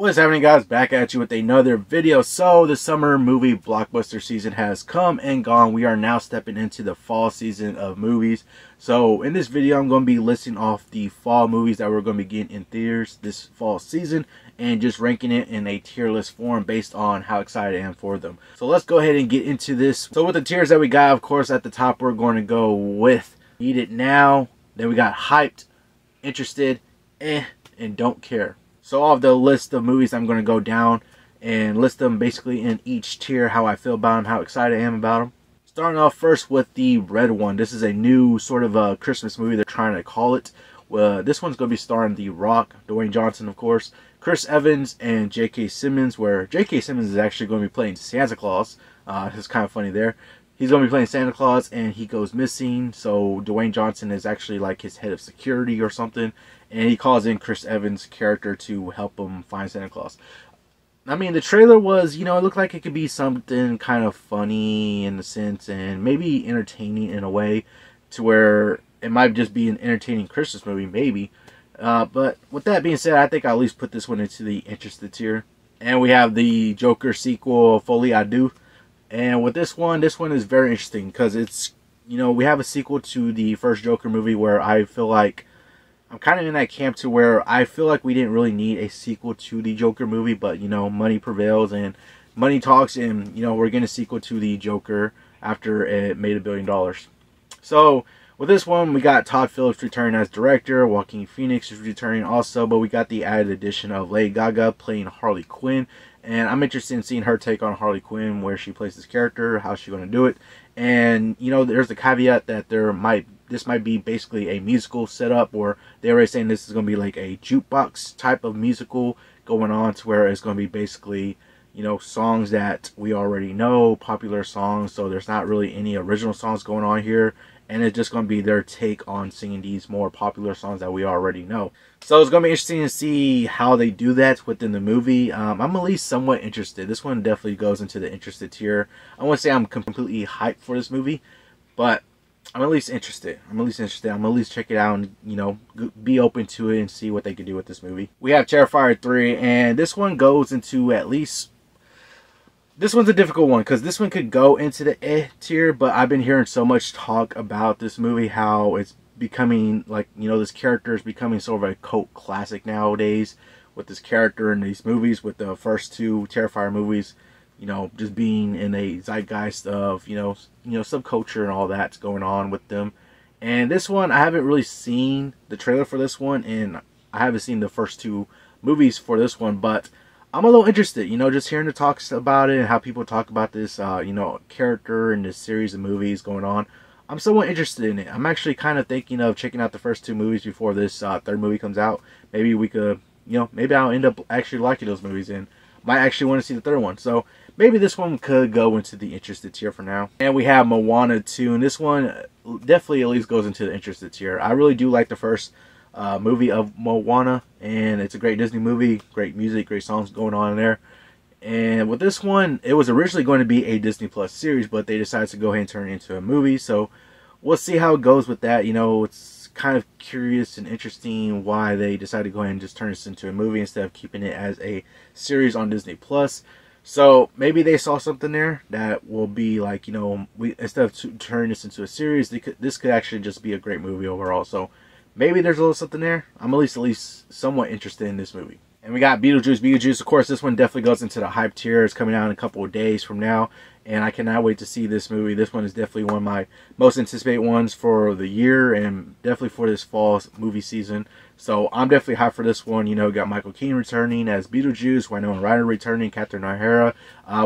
What's happening, guys? Back at you with another video. So the summer movie blockbuster season has come and gone. We are now stepping into the fall season of movies. So in this video, I'm going to be listing off the fall movies that we're going to be getting in theaters this fall season and just ranking it in a tier list form based on how excited I am for them. So let's go ahead and get into this. So with the tiers that we got, of course, at the top, we're going to go with Need It Now. Then we got Hyped, Interested, and Don't Care. So all of the list of movies, I'm going to go down and list them basically in each tier, how I feel about them, how excited I am about them. Starting off first with the red one. This is a new sort of a Christmas movie they're trying to call it. This one's going to be starring The Rock, Dwayne Johnson, of course, Chris Evans, and J.K. Simmons, where J.K. Simmons is actually going to be playing Santa Claus. It's kind of funny there. He's going to be playing Santa Claus and he goes missing. So Dwayne Johnson is actually like his head of security or something. And he calls in Chris Evans' character to help him find Santa Claus. I mean, the trailer was, it looked like it could be something kind of funny in a sense and maybe entertaining in a way to where it might just be an entertaining Christmas movie, maybe. But with that being said, I think I'll at least put this one into the interested tier. And we have the Joker sequel, Folie à Deux. And with this one is very interesting because it's, we have a sequel to the first Joker movie where I feel like I'm kind of in that camp to where I feel like we didn't really need a sequel to the Joker movie, but, money prevails and money talks and, we're getting a sequel to the Joker after it made $1 billion. So with this one, we got Todd Phillips returning as director, Joaquin Phoenix is returning also, but we got the added addition of Lady Gaga playing Harley Quinn. And I'm interested in seeing her take on Harley Quinn, where she plays this character, how she's going to do it. And, there's the caveat that this might be basically a musical setup, or they're already saying this is going to be like a jukebox type of musical going on to where it's going to be basically, songs that we already know, popular songs. So there's not really any original songs going on here. And it's just going to be their take on singing these more popular songs that we already know. So it's going to be interesting to see how they do that within the movie. I'm at least somewhat interested. This one definitely goes into the interested tier. I won't say I'm completely hyped for this movie, but I'm at least interested. I'm at least check it out and, be open to it and see what they can do with this movie. We have Terrifier 3, and this one goes into at least... This one's a difficult one because this one could go into the tier, but I've been hearing so much talk about this movie, how it's becoming like, this character is becoming sort of a cult classic nowadays with this character in these movies, with the first two Terrifier movies, just being in a zeitgeist of, subculture and all that's going on with them. And this one, I haven't really seen the trailer for this one, and I haven't seen the first two movies for this one, but I'm a little interested, just hearing the talks about it and how people talk about this, character and this series of movies going on. I'm somewhat interested in it. I'm actually kind of thinking of checking out the first two movies before this third movie comes out. Maybe we could, maybe I'll end up actually liking those movies and might actually want to see the third one. So maybe this one could go into the interested tier for now. And we have Moana 2, and this one definitely at least goes into the interested tier. I really do like the first movie of Moana, and it's a great Disney movie, great music, great songs going on in there. And with this one, it was originally going to be a Disney Plus series, but they decided to go ahead and turn it into a movie. So we'll see how it goes with that. It's kind of curious and interesting why they decided to go ahead and just turn this into a movie instead of keeping it as a series on Disney Plus. So maybe they saw something there that will be like, instead of turning this into a series, this could actually just be a great movie overall. So maybe there's a little something there. I'm at least somewhat interested in this movie. And we got Beetlejuice Beetlejuice. Of course, this one definitely goes into the hype tier. It's coming out in a couple of days from now, and I cannot wait to see this movie. This one is definitely one of my most anticipated ones for the year and definitely for this fall movie season. So I'm definitely hyped for this one. Got Michael Keaton returning as Beetlejuice, Winona Ryder returning, Catherine O'Hara,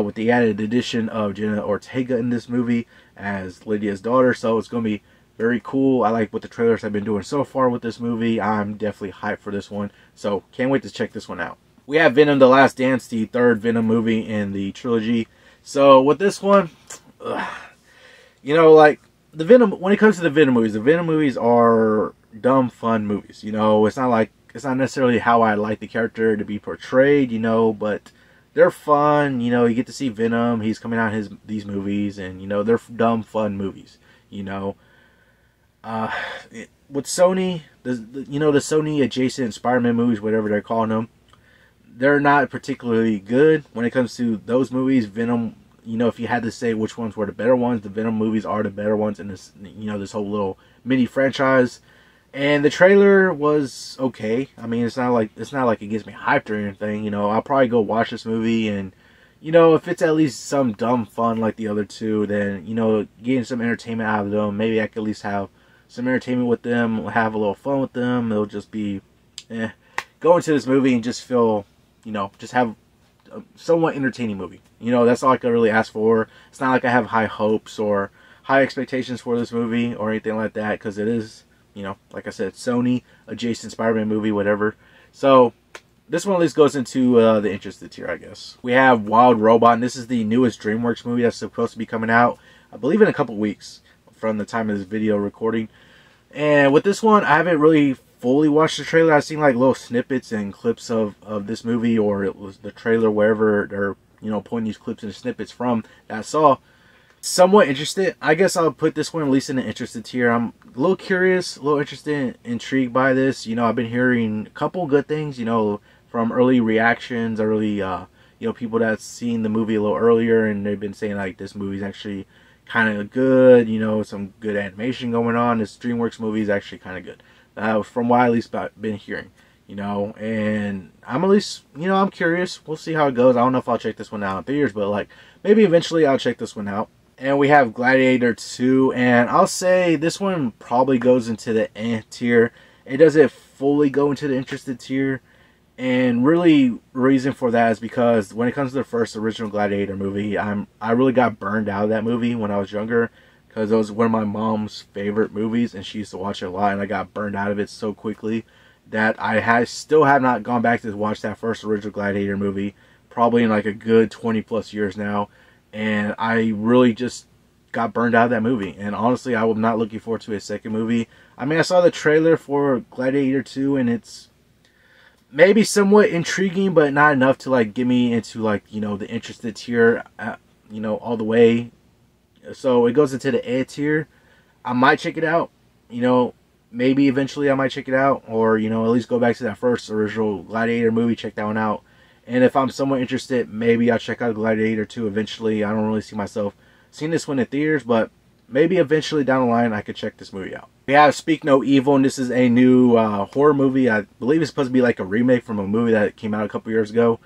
with the added addition of Jenna Ortega in this movie as Lydia's daughter. So it's going to be very cool. I like what the trailers have been doing so far with this movie. I'm definitely hyped for this one. So can't wait to check this one out. We have Venom: The Last Dance, the third Venom movie in the trilogy. So with this one, like the Venom, when it comes to the Venom movies are dumb fun movies. It's not necessarily how I like the character to be portrayed, but they're fun. You get to see Venom. He's coming out these movies, and they're dumb fun movies. With Sony, the Sony adjacent Spider-Man movies, whatever they're calling them, they're not particularly good when it comes to those movies. Venom, if you had to say which ones were the better ones, the Venom movies are the better ones in this, this whole little mini franchise. And the trailer was okay. I mean, it's not like it gets me hyped or anything. I'll probably go watch this movie, and if it's at least some dumb fun like the other two, then getting some entertainment out of them. Maybe I could at least have some entertainment with them, have a little fun with them. It'll just be, go into this movie and just feel, just have a somewhat entertaining movie. That's all I could really ask for. It's not like I have high hopes or high expectations for this movie or anything like that, because it is, like I said, Sony adjacent Spider-Man movie, whatever. So this one at least goes into the interested tier, I guess. We have Wild Robot, and this is the newest DreamWorks movie that's supposed to be coming out, I believe, in a couple weeks from the time of this video recording. And with this one, I haven't really fully watched the trailer. I've seen like little snippets and clips of this movie, or it was the trailer, wherever they're pulling these clips and snippets from that I saw. Somewhat interested. I guess I'll put this one at least in the interested tier. I'm a little curious, a little interested, intrigued by this. I've been hearing a couple good things, from early reactions, early people that's seen the movie a little earlier, and they've been saying like this movie's actually kind of good, some good animation going on. This DreamWorks movie is actually kind of good, from what I at least been hearing, and I'm at least, I'm curious. We'll see how it goes. I don't know if I'll check this one out in theaters, but like maybe eventually I'll check this one out. And we have Gladiator 2, and I'll say this one probably goes into the tier. It doesn't fully go into the interested tier, and really reason for that is because when it comes to the first original Gladiator movie, I really got burned out of that movie when I was younger, because it was one of my mom's favorite movies, and she used to watch it a lot, and I got burned out of it so quickly that I still have not gone back to watch that first original Gladiator movie, probably in like a good 20 plus years now. And I really just got burned out of that movie. And honestly, I was not looking forward to a second movie. I mean, I saw the trailer for Gladiator 2, and it's maybe somewhat intriguing, but not enough to like get me into like, the interested tier, all the way. So it goes into the A tier. I might check it out. Maybe eventually I might check it out, or, at least go back to that first original Gladiator movie, check that one out. And if I'm somewhat interested, maybe I'll check out Gladiator 2 eventually. I don't really see myself seeing this one in theaters, but maybe eventually down the line I could check this movie out. We have Speak No Evil, and this is a new horror movie. I believe it's supposed to be like a remake from a movie that came out a couple years ago.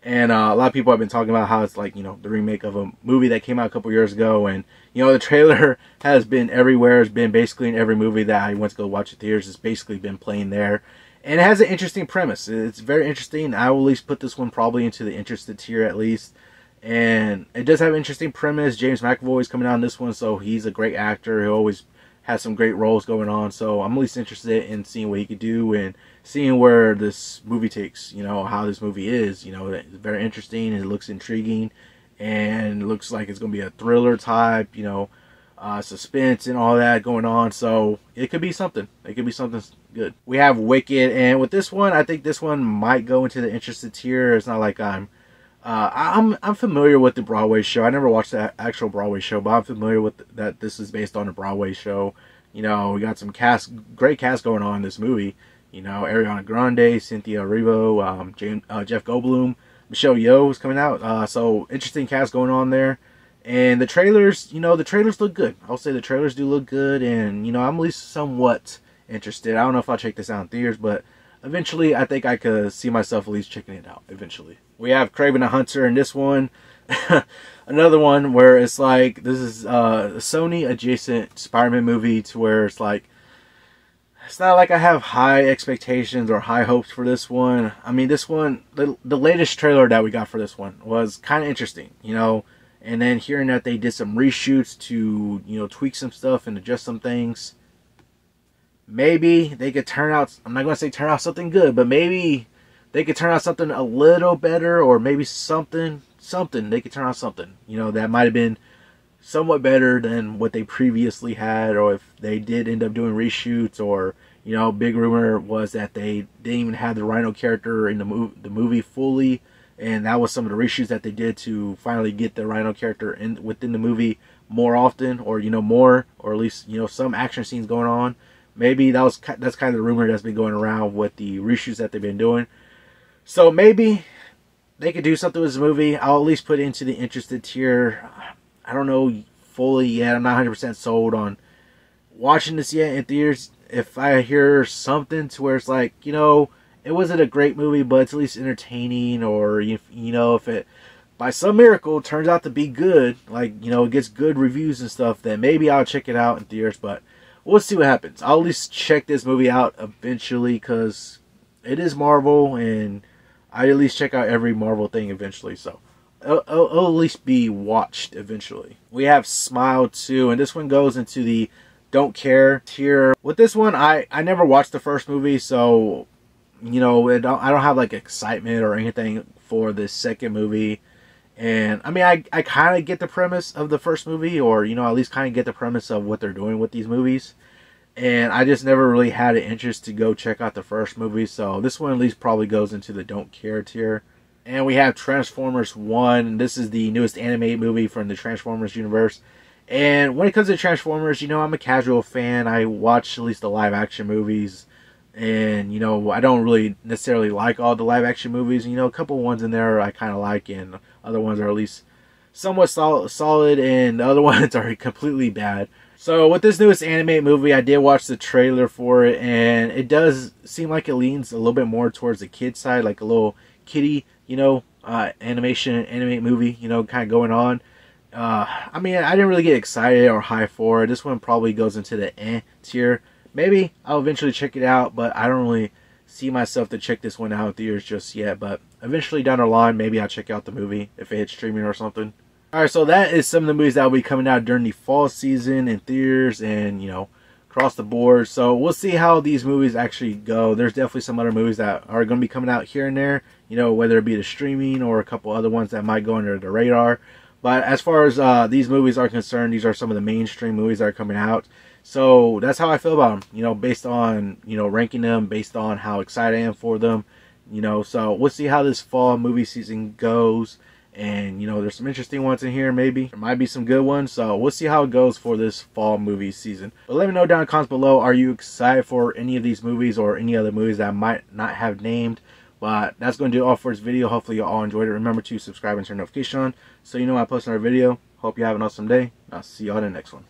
And a lot of people have been talking about how it's like, the remake of a movie that came out a couple years ago. And, the trailer has been everywhere. It's been basically in every movie that I went to go watch in theaters. It's basically been playing there. And it has an interesting premise. It's very interesting. I will at least put this one probably into the interested tier at least. And it does have an interesting premise. James McAvoy is coming out in this one, so he's a great actor. He always has some great roles going on. So I'm at least interested in seeing what he could do and seeing where this movie takes, how this movie is. It's very interesting. It looks intriguing. And it looks like it's going to be a thriller type, suspense and all that going on. So it could be something. It could be something good. We have Wicked, and with this one, I think this one might go into the interested tier. It's not like I'm familiar with the Broadway show. I never watched the actual Broadway show, but I'm familiar with that. This is based on a Broadway show. We got some great cast going on in this movie. Ariana Grande, Cynthia Erivo, Jeff Goldblum, Michelle Yeoh is coming out. So interesting cast going on there. And the trailers, the trailers look good. I'll say the trailers do look good, and I'm at least somewhat interested. I don't know if I'll check this out in theaters, but eventually I think I could see myself at least checking it out eventually. We have Kraven the Hunter, and this one, another one where it's like, this is a Sony adjacent Spider-Man movie, to where it's like, it's not like I have high expectations or high hopes for this one. I mean, this one, the latest trailer that we got for this one was kind of interesting, and then hearing that they did some reshoots to, tweak some stuff and adjust some things. Maybe they could turn out, I'm not going to say turn out something good, but maybe they could turn out something a little better, or maybe something, they could turn out something, that might have been somewhat better than what they previously had, or if they did end up doing reshoots, or, big rumor was that they didn't even have the Rhino character in the movie fully, and that was some of the reshoots that they did to finally get the Rhino character within the movie more often, or, more, or at least, some action scenes going on. Maybe that's kind of the rumor that's been going around with the reshoots that they've been doing. So maybe they could do something with this movie. I'll at least put it into the interested tier. I don't know fully yet. I'm not 100% sold on watching this yet in theaters. If I hear something to where it's like, you know, it wasn't a great movie, but it's at least entertaining, or you know, if it by some miracle turns out to be good, like, you know, it gets good reviews and stuff, then maybe I'll check it out in theaters. But we'll see what happens. I'll at least check this movie out eventually, because it is Marvel, and I at least check out every Marvel thing eventually. So it'll at least be watched eventually. We have Smile 2, and this one goes into the don't care tier. With this one, I never watched the first movie, so, you know, I don't have like excitement or anything for this second movie. And I mean, I kind of get the premise of the first movie, or, you know, at least kind of get the premise of what they're doing with these movies. And I just never really had an interest to go check out the first movie. So this one at least probably goes into the don't care tier. And we have Transformers 1. This is the newest animated movie from the Transformers universe. And when it comes to Transformers, you know, I'm a casual fan. I watch at least the live action movies. And, you know, I don't really necessarily like all the live action movies. You know, a couple ones in there I kind of like, and other ones are at least somewhat solid, and the other ones are completely bad. So with this newest animated movie, I did watch the trailer for it, and it does seem like it leans a little bit more towards the kid side, like a little kiddie, you know, animated movie, you know, kind of going on. I mean, I didn't really get excited or high for it. This one probably goes into the tier. Maybe I'll eventually check it out, but I don't really see myself to check this one out in theaters just yet. But eventually down the line, maybe I'll check out the movie if it hits streaming or something. Alright, so that is some of the movies that will be coming out during the fall season in theaters and, you know, across the board. So we'll see how these movies actually go. There's definitely some other movies that are going to be coming out here and there, you know, whether it be the streaming or a couple other ones that might go under the radar. But as far as these movies are concerned, these are some of the mainstream movies that are coming out. So that's how I feel about them, you know, based on, you know, ranking them, based on how excited I am for them, you know. So we'll see how this fall movie season goes. And, you know, there's some interesting ones in here, maybe. There might be some good ones. So we'll see how it goes for this fall movie season. But let me know down in the comments below, are you excited for any of these movies or any other movies that I might not have named? But that's going to do it all for this video. Hopefully you all enjoyed it. Remember to subscribe and turn notification on so you know when I post another video. Hope you have an awesome day. I'll see you all in the next one.